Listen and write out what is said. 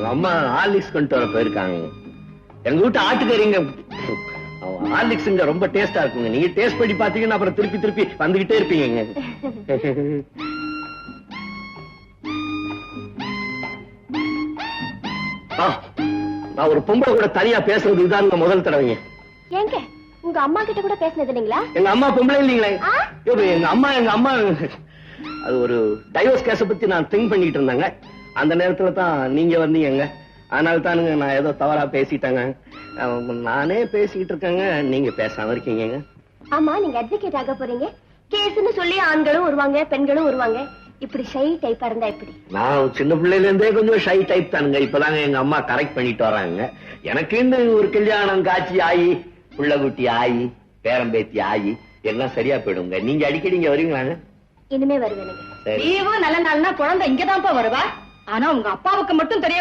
உங்க அம்மா ஹார்லிக்ஸ் கொண்டு வர போயிருக்காங்க. எங்க வீட்டு ஆட்டுக்கறிங்க ஹார்லிக்ஸ்ங்க ரொம்ப டேஸ்டா இருக்குங்க. நீங்க டேஸ்ட் பண்ணி பாத்தீங்கன்னா அப்புறம் திருப்பி திருப்பி வந்துகிட்டே இருப்பீங்க. நான் ஒரு பொம்பளை கூட தனியா பேசுறது இதாங்க முதல் தடவைங்க. ஏங்க உங்க அம்மா கிட்ட கூட பேசினது இல்லைங்களா? எங்க அம்மா பொம்பளை இல்லீங்களே. எங்க அம்மா அது ஒரு டைவர்ஸ் கேஸ பத்தி நான் திங்க் பண்ணிட்டு இருந்தாங்க. அந்த நேரத்துல தான் நீங்க வந்தீங்க. அதனால தானுங்க நான் ஏதோ தவறா பேசிட்டேங்க. நானே பேசிட்டு இருக்கேங்க, நீங்க பேசாம இருக்கீங்க. ஆமா, நீங்க அட்வொகேட் ஆக போறீங்க. கேஸ்னு சொல்லி ஆண்களும் வருவாங்க, பெண்களும் வருவாங்க. இப்படி ஷை டைப்பா இருந்தா எப்படி? நான் சின்ன பிள்ளைல இருந்தே கொஞ்சம் ஷை டைப் தானுங்க. இப்பதாங்க எங்க அம்மா கரெக்ட் பண்ணிட்டு வராங்க. எனக்கு ஒரு கல்யாணம் காட்சி ஆகி புள்ளகுட்டி ஆகி பேரம்பேத்தி ஆகி எல்லாம் சரியா போயிடுங்க. நீங்க அடிக்கடி இங்க வருவீங்களாங்க? இனிமே வருவேனுங்க. லீவு நல்ல நாள்னா குழந்தை இங்கதான்ப்பா வருவா. ஆனா உங்க அப்பாவுக்கு மட்டும் தெரிய